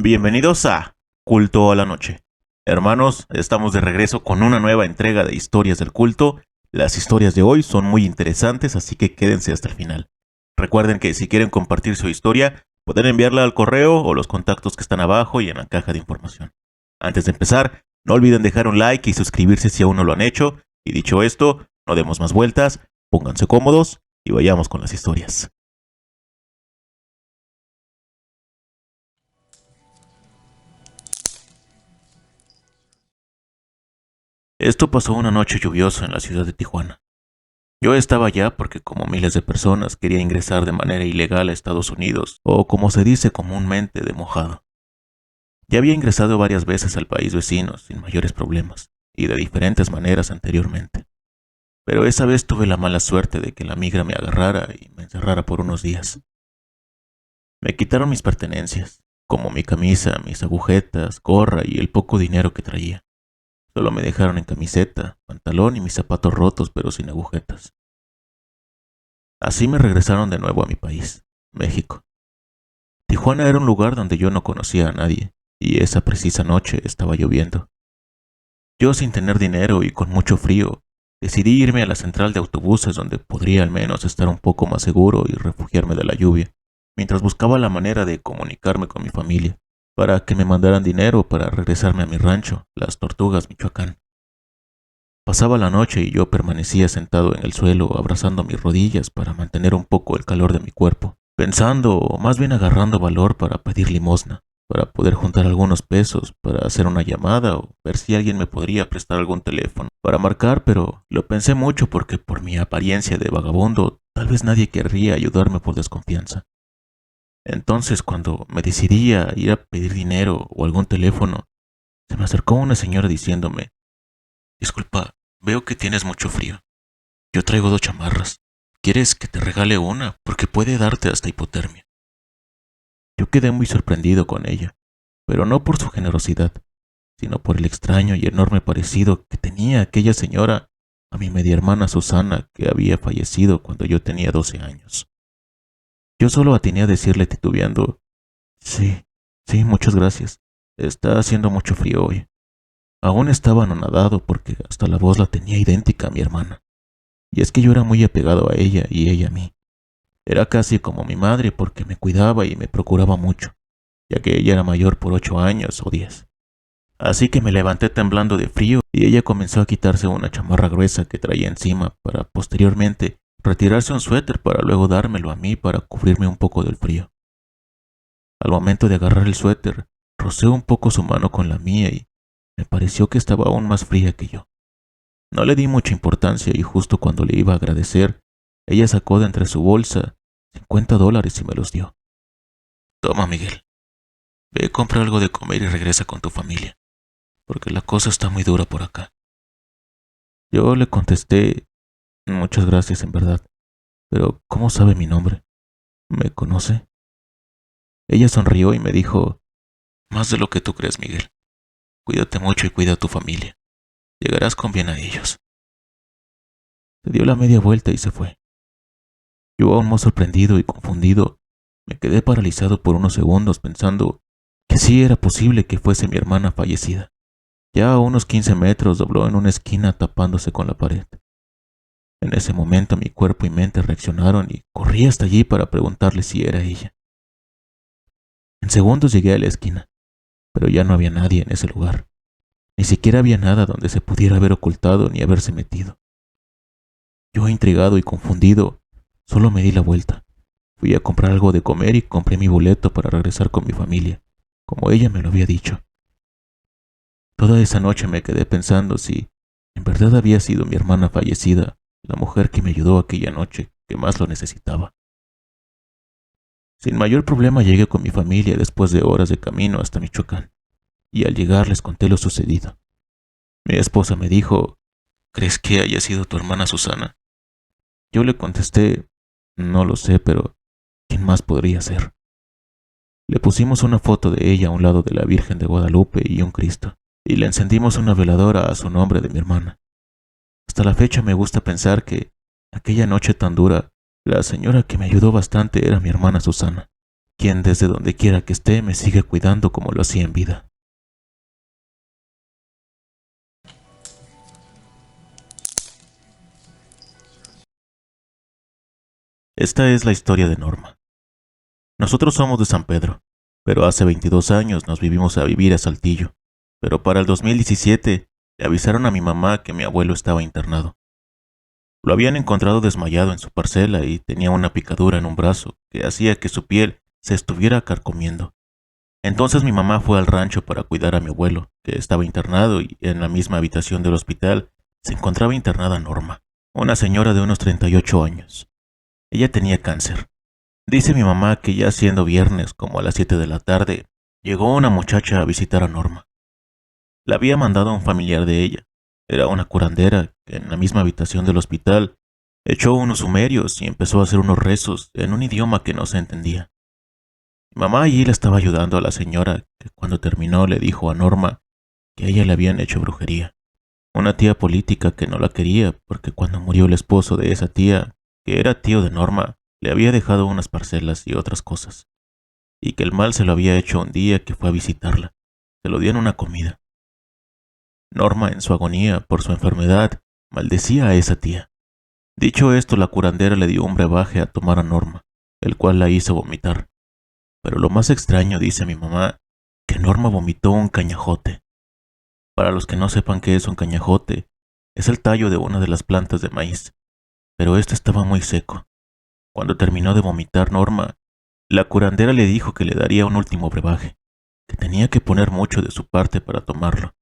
Bienvenidos a Culto a la Noche. Hermanos, estamos de regreso con una nueva entrega de historias del culto. Las historias de hoy son muy interesantes, así que quédense hasta el final. Recuerden que si quieren compartir su historia, pueden enviarla al correo o los contactos que están abajo y en la caja de información. Antes de empezar, no olviden dejar un like y suscribirse si aún no lo han hecho. Y dicho esto, no demos más vueltas, pónganse cómodos y vayamos con las historias. Esto pasó una noche lluviosa en la ciudad de Tijuana. Yo estaba allá porque, como miles de personas, quería ingresar de manera ilegal a Estados Unidos, o como se dice comúnmente, de mojado. Ya había ingresado varias veces al país vecino sin mayores problemas, y de diferentes maneras anteriormente. Pero esa vez tuve la mala suerte de que la migra me agarrara y me encerrara por unos días. Me quitaron mis pertenencias, como mi camisa, mis agujetas, gorra y el poco dinero que traía. Solo me dejaron en camiseta, pantalón y mis zapatos rotos pero sin agujetas. Así me regresaron de nuevo a mi país, México. Tijuana era un lugar donde yo no conocía a nadie, y esa precisa noche estaba lloviendo. Yo, sin tener dinero y con mucho frío, decidí irme a la central de autobuses donde podría al menos estar un poco más seguro y refugiarme de la lluvia, mientras buscaba la manera de comunicarme con mi familia, para que me mandaran dinero para regresarme a mi rancho, Las Tortugas, Michoacán. Pasaba la noche y yo permanecía sentado en el suelo abrazando mis rodillas para mantener un poco el calor de mi cuerpo, pensando o más bien agarrando valor para pedir limosna, para poder juntar algunos pesos, para hacer una llamada o ver si alguien me podría prestar algún teléfono para marcar, pero lo pensé mucho porque por mi apariencia de vagabundo tal vez nadie querría ayudarme por desconfianza. Entonces, cuando me decidí a ir a pedir dinero o algún teléfono, se me acercó una señora diciéndome: Disculpa, veo que tienes mucho frío. Yo traigo 2 chamarras. ¿Quieres que te regale una? Porque puede darte hasta hipotermia. Yo quedé muy sorprendido con ella, pero no por su generosidad, sino por el extraño y enorme parecido que tenía aquella señora a mi media hermana Susana, que había fallecido cuando yo tenía 12 años. Yo solo atiné a decirle titubeando: Sí, sí, muchas gracias. Está haciendo mucho frío hoy. Aún estaba anonadado porque hasta la voz la tenía idéntica a mi hermana. Y es que yo era muy apegado a ella y ella a mí. Era casi como mi madre porque me cuidaba y me procuraba mucho, ya que ella era mayor por 8 años o 10. Así que me levanté temblando de frío y ella comenzó a quitarse una chamarra gruesa que traía encima para posteriormente retirarse un suéter para luego dármelo a mí para cubrirme un poco del frío. Al momento de agarrar el suéter, rocé un poco su mano con la mía y me pareció que estaba aún más fría que yo. No le di mucha importancia y justo cuando le iba a agradecer, ella sacó de entre su bolsa $50 y me los dio. Toma, Miguel, ve, compra algo de comer y regresa con tu familia, porque la cosa está muy dura por acá. Yo le contesté: Muchas gracias en verdad, pero ¿cómo sabe mi nombre? ¿Me conoce? Ella sonrió y me dijo: Más de lo que tú crees, Miguel. Cuídate mucho y cuida a tu familia. Llegarás con bien a ellos. Se dio la media vuelta y se fue. Yo, aún más sorprendido y confundido, me quedé paralizado por unos segundos pensando que sí era posible que fuese mi hermana fallecida. Ya a unos 15 metros dobló en una esquina tapándose con la pared. En ese momento mi cuerpo y mente reaccionaron y corrí hasta allí para preguntarle si era ella. En segundos llegué a la esquina, pero ya no había nadie en ese lugar. Ni siquiera había nada donde se pudiera haber ocultado ni haberse metido. Yo, intrigado y confundido, solo me di la vuelta. Fui a comprar algo de comer y compré mi boleto para regresar con mi familia, como ella me lo había dicho. Toda esa noche me quedé pensando si en verdad había sido mi hermana fallecida, la mujer que me ayudó aquella noche que más lo necesitaba. Sin mayor problema llegué con mi familia después de horas de camino hasta Michoacán, y al llegar les conté lo sucedido. Mi esposa me dijo: ¿Crees que haya sido tu hermana Susana? Yo le contesté: No lo sé, pero ¿quién más podría ser? Le pusimos una foto de ella a un lado de la Virgen de Guadalupe y un Cristo, y le encendimos una veladora a su nombre de mi hermana. Hasta la fecha me gusta pensar que aquella noche tan dura, la señora que me ayudó bastante era mi hermana Susana, quien desde donde quiera que esté me sigue cuidando como lo hacía en vida. Esta es la historia de Norma. Nosotros somos de San Pedro, pero hace 22 años nos vivimos a vivir a Saltillo. Pero para el 2017 le avisaron a mi mamá que mi abuelo estaba internado. Lo habían encontrado desmayado en su parcela y tenía una picadura en un brazo que hacía que su piel se estuviera carcomiendo. Entonces mi mamá fue al rancho para cuidar a mi abuelo, que estaba internado, y en la misma habitación del hospital se encontraba internada Norma, una señora de unos 38 años. Ella tenía cáncer. Dice mi mamá que ya siendo viernes, como a las 7 de la tarde, llegó una muchacha a visitar a Norma. La había mandado a un familiar de ella. Era una curandera que en la misma habitación del hospital echó unos sumerios y empezó a hacer unos rezos en un idioma que no se entendía. Mi mamá allí le estaba ayudando a la señora, que cuando terminó le dijo a Norma que a ella le habían hecho brujería. Una tía política que no la quería porque cuando murió el esposo de esa tía, que era tío de Norma, le había dejado unas parcelas y otras cosas, y que el mal se lo había hecho un día que fue a visitarla. Se lo dio en una comida. Norma, en su agonía por su enfermedad, maldecía a esa tía. Dicho esto, la curandera le dio un brebaje a tomar a Norma, el cual la hizo vomitar. Pero lo más extraño, dice mi mamá, que Norma vomitó un cañajote. Para los que no sepan qué es un cañajote, es el tallo de una de las plantas de maíz, pero este estaba muy seco. Cuando terminó de vomitar Norma, la curandera le dijo que le daría un último brebaje, que tenía que poner mucho de su parte para tomarlo,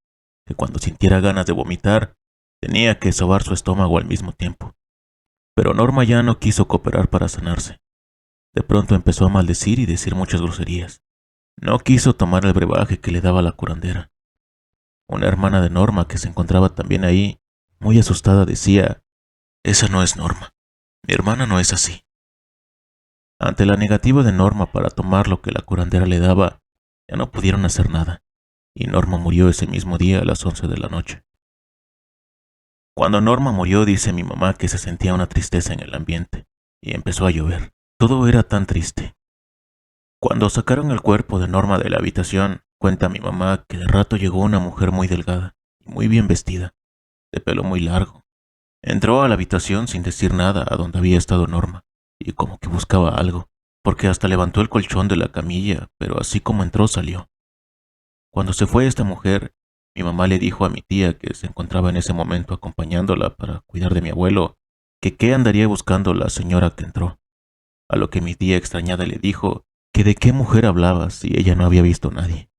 que cuando sintiera ganas de vomitar, tenía que sobar su estómago al mismo tiempo. Pero Norma ya no quiso cooperar para sanarse. De pronto empezó a maldecir y decir muchas groserías. No quiso tomar el brebaje que le daba la curandera. Una hermana de Norma que se encontraba también ahí, muy asustada, decía: «Esa no es Norma. Mi hermana no es así». Ante la negativa de Norma para tomar lo que la curandera le daba, ya no pudieron hacer nada, y Norma murió ese mismo día a las 11 de la noche. Cuando Norma murió, dice mi mamá que se sentía una tristeza en el ambiente, y empezó a llover. Todo era tan triste. Cuando sacaron el cuerpo de Norma de la habitación, cuenta mi mamá que de rato llegó una mujer muy delgada y muy bien vestida, de pelo muy largo. Entró a la habitación sin decir nada a donde había estado Norma, y como que buscaba algo, porque hasta levantó el colchón de la camilla, pero así como entró salió. Cuando se fue esta mujer, mi mamá le dijo a mi tía, que se encontraba en ese momento acompañándola para cuidar de mi abuelo, que qué andaría buscando la señora que entró. A lo que mi tía extrañada le dijo que de qué mujer hablaba si ella no había visto a nadie.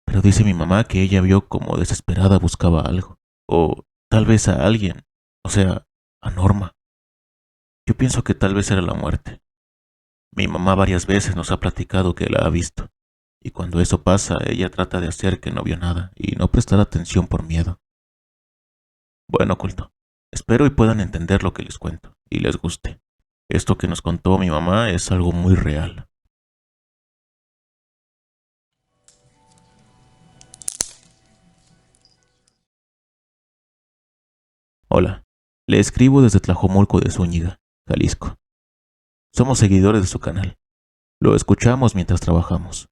Pero dice mi mamá que ella vio como desesperada buscaba algo, o tal vez a alguien, o sea, a Norma. Yo pienso que tal vez era la muerte. Mi mamá varias veces nos ha platicado que la ha visto, y cuando eso pasa, ella trata de hacer que no vio nada y no prestar atención por miedo. Bueno, culto, espero y puedan entender lo que les cuento, y les guste. Esto que nos contó mi mamá es algo muy real. Hola, le escribo desde Tlajomulco de Zúñiga, Jalisco. Somos seguidores de su canal. Lo escuchamos mientras trabajamos.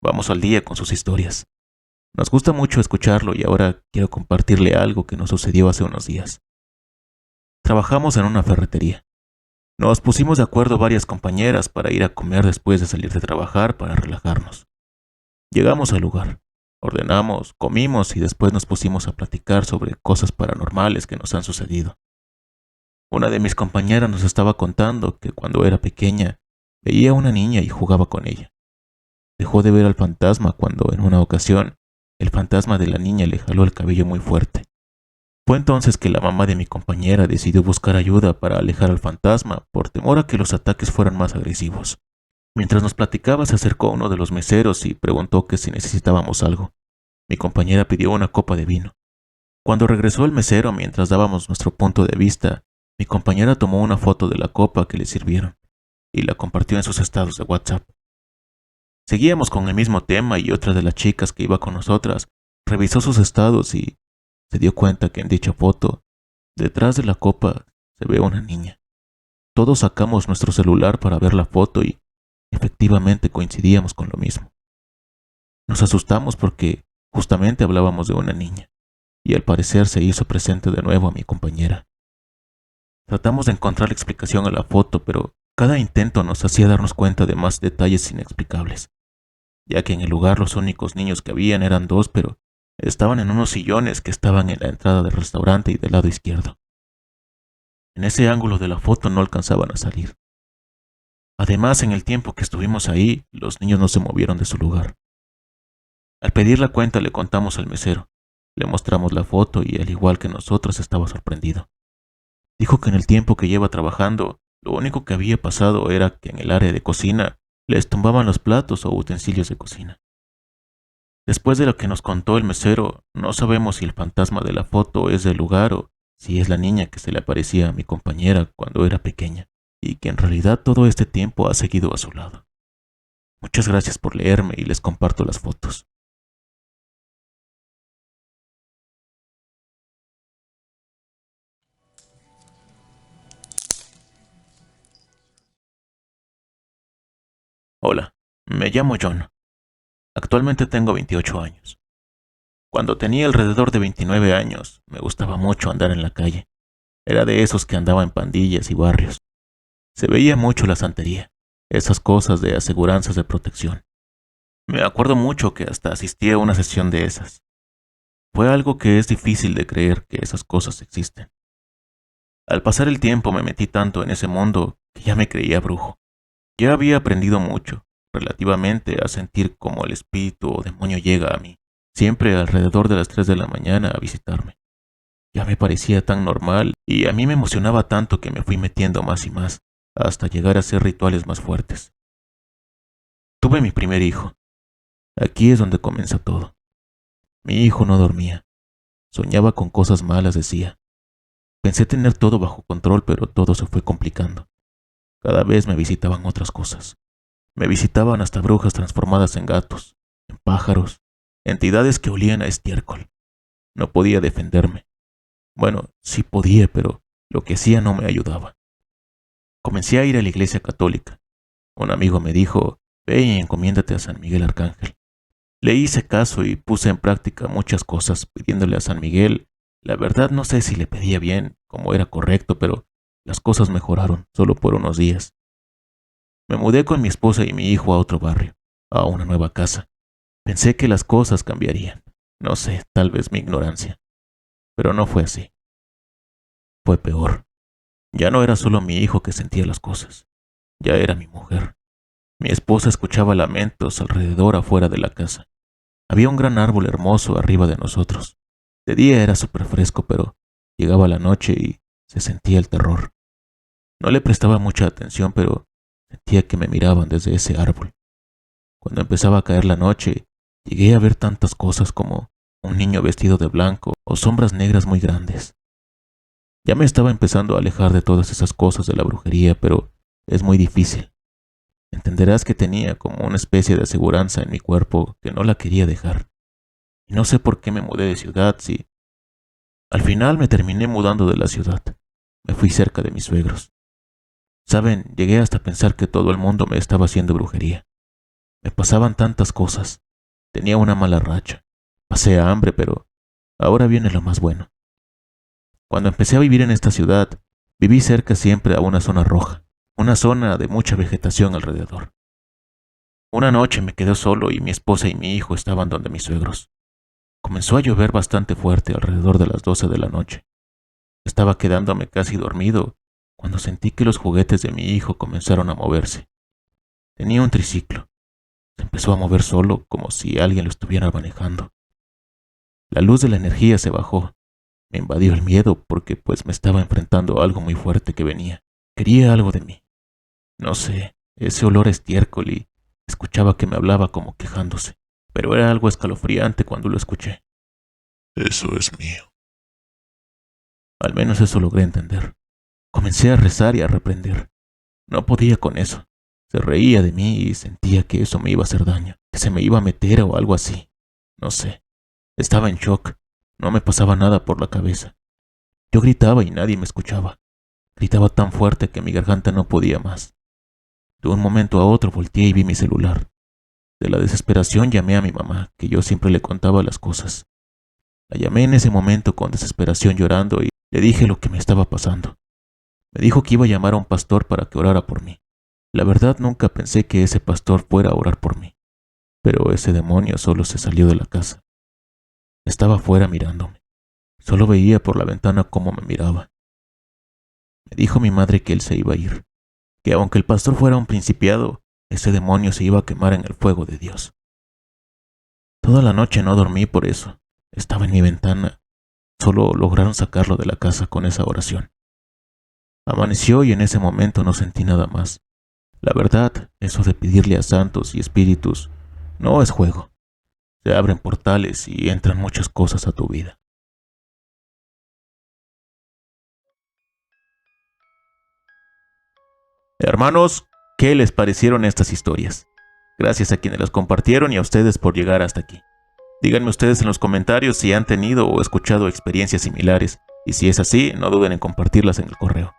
Vamos al día con sus historias. Nos gusta mucho escucharlo y ahora quiero compartirle algo que nos sucedió hace unos días. Trabajamos en una ferretería. Nos pusimos de acuerdo varias compañeras para ir a comer después de salir de trabajar para relajarnos. Llegamos al lugar, ordenamos, comimos y después nos pusimos a platicar sobre cosas paranormales que nos han sucedido. Una de mis compañeras nos estaba contando que cuando era pequeña veía a una niña y jugaba con ella. Dejó de ver al fantasma cuando en una ocasión el fantasma de la niña le jaló el cabello muy fuerte. Fue entonces que la mamá de mi compañera decidió buscar ayuda para alejar al fantasma por temor a que los ataques fueran más agresivos. Mientras nos platicaba, se acercó uno de los meseros y preguntó que si necesitábamos algo. Mi compañera pidió una copa de vino. Cuando regresó el mesero mientras dábamos nuestro punto de vista, mi compañera tomó una foto de la copa que le sirvieron y la compartió en sus estados de WhatsApp. Seguíamos con el mismo tema y otra de las chicas que iba con nosotras revisó sus estados y se dio cuenta que en dicha foto, detrás de la copa, se ve una niña. Todos sacamos nuestro celular para ver la foto y Efectivamente coincidíamos con lo mismo. Nos asustamos porque justamente hablábamos de una niña, y al parecer se hizo presente de nuevo a mi compañera. Tratamos de encontrar explicación a la foto, pero cada intento nos hacía darnos cuenta de más detalles inexplicables, ya que en el lugar los únicos niños que habían eran dos, pero estaban en unos sillones que estaban en la entrada del restaurante y del lado izquierdo. En ese ángulo de la foto no alcanzaban a salir. Además, en el tiempo que estuvimos ahí, los niños no se movieron de su lugar. Al pedir la cuenta le contamos al mesero, le mostramos la foto y al igual que nosotros estaba sorprendido. Dijo que en el tiempo que lleva trabajando, lo único que había pasado era que en el área de cocina les tumbaban los platos o utensilios de cocina. Después de lo que nos contó el mesero, no sabemos si el fantasma de la foto es del lugar o si es la niña que se le aparecía a mi compañera cuando era pequeña y que en realidad todo este tiempo ha seguido a su lado. Muchas gracias por leerme y les comparto las fotos. Hola, me llamo John. Actualmente tengo 28 años. Cuando tenía alrededor de 29 años, me gustaba mucho andar en la calle. Era de esos que andaba en pandillas y barrios. Se veía mucho la santería, esas cosas de aseguranzas de protección. Me acuerdo mucho que hasta asistí a una sesión de esas. Fue algo que es difícil de creer que esas cosas existen. Al pasar el tiempo me metí tanto en ese mundo que ya me creía brujo. Ya había aprendido mucho, relativamente, a sentir cómo el espíritu o demonio llega a mí, siempre alrededor de las 3 de la mañana a visitarme. Ya me parecía tan normal y a mí me emocionaba tanto que me fui metiendo más y más, hasta llegar a hacer rituales más fuertes. Tuve mi primer hijo. Aquí es donde comienza todo. Mi hijo no dormía. Soñaba con cosas malas, decía. Pensé tener todo bajo control, pero todo se fue complicando. Cada vez me visitaban otras cosas. Me visitaban hasta brujas transformadas en gatos, en pájaros, entidades que olían a estiércol. No podía defenderme. Bueno, sí podía, pero lo que hacía no me ayudaba. Comencé a ir a la iglesia católica. Un amigo me dijo, ve y encomiéndate a San Miguel Arcángel. Le hice caso y puse en práctica muchas cosas pidiéndole a San Miguel. La verdad no sé si le pedía bien, como era correcto, pero las cosas mejoraron solo por unos días. Me mudé con mi esposa y mi hijo a otro barrio, a una nueva casa. Pensé que las cosas cambiarían. No sé, tal vez mi ignorancia. Pero no fue así. Fue peor. Ya no era solo mi hijo que sentía las cosas. Ya era mi mujer. Mi esposa escuchaba lamentos alrededor afuera de la casa. Había un gran árbol hermoso arriba de nosotros. De día era súper fresco, pero llegaba la noche y se sentía el terror. No le prestaba mucha atención, pero sentía que me miraban desde ese árbol. Cuando empezaba a caer la noche, llegué a ver tantas cosas como un niño vestido de blanco o sombras negras muy grandes. Ya me estaba empezando a alejar de todas esas cosas de la brujería, pero es muy difícil. Entenderás que tenía como una especie de aseguranza en mi cuerpo que no la quería dejar. Y no sé por qué me mudé de ciudad, si al final me terminé mudando de la ciudad. Me fui cerca de mis suegros. Saben, llegué hasta pensar que todo el mundo me estaba haciendo brujería. Me pasaban tantas cosas. Tenía una mala racha. Pasé hambre, pero ahora viene lo más bueno. Cuando empecé a vivir en esta ciudad, viví cerca siempre a una zona roja, una zona de mucha vegetación alrededor. Una noche me quedé solo y mi esposa y mi hijo estaban donde mis suegros. Comenzó a llover bastante fuerte alrededor de las 12 de la noche. Estaba quedándome casi dormido cuando sentí que los juguetes de mi hijo comenzaron a moverse. Tenía un triciclo. Se empezó a mover solo como si alguien lo estuviera manejando. La luz de la energía se bajó. Me invadió el miedo porque pues me estaba enfrentando a algo muy fuerte que venía. Quería algo de mí. No sé, ese olor a estiércol y escuchaba que me hablaba como quejándose, pero era algo escalofriante cuando lo escuché. Eso es mío. Al menos eso logré entender. Comencé a rezar y a reprender. No podía con eso. Se reía de mí y sentía que eso me iba a hacer daño, que se me iba a meter o algo así. No sé. Estaba en shock. No me pasaba nada por la cabeza. Yo gritaba y nadie me escuchaba. Gritaba tan fuerte que mi garganta no podía más. De un momento a otro volteé y vi mi celular. De la desesperación llamé a mi mamá, que yo siempre le contaba las cosas. La llamé en ese momento con desesperación llorando y le dije lo que me estaba pasando. Me dijo que iba a llamar a un pastor para que orara por mí. La verdad nunca pensé que ese pastor fuera a orar por mí, pero ese demonio solo se salió de la casa. Estaba afuera mirándome. Solo veía por la ventana cómo me miraba. Me dijo mi madre que él se iba a ir, que aunque el pastor fuera un principiado, ese demonio se iba a quemar en el fuego de Dios. Toda la noche no dormí por eso. Estaba en mi ventana. Solo lograron sacarlo de la casa con esa oración. Amaneció y en ese momento no sentí nada más. La verdad, eso de pedirle a santos y espíritus no es juego. Se abren portales y entran muchas cosas a tu vida. Hermanos, ¿qué les parecieron estas historias? Gracias a quienes las compartieron y a ustedes por llegar hasta aquí. Díganme ustedes en los comentarios si han tenido o escuchado experiencias similares, y si es así, no duden en compartirlas en el correo.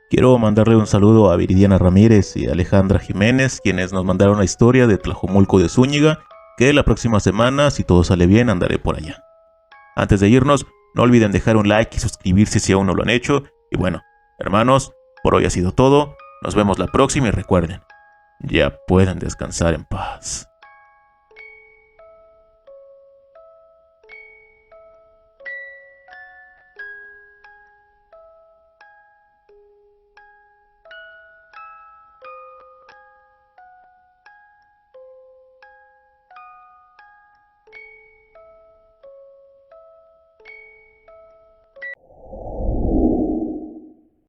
Quiero mandarle un saludo a Viridiana Ramírez y Alejandra Jiménez, quienes nos mandaron la historia de Tlajomulco de Zúñiga, que la próxima semana, si todo sale bien, andaré por allá. Antes de irnos, no olviden dejar un like y suscribirse si aún no lo han hecho. Y bueno, hermanos, por hoy ha sido todo. Nos vemos la próxima y recuerden, ya pueden descansar en paz.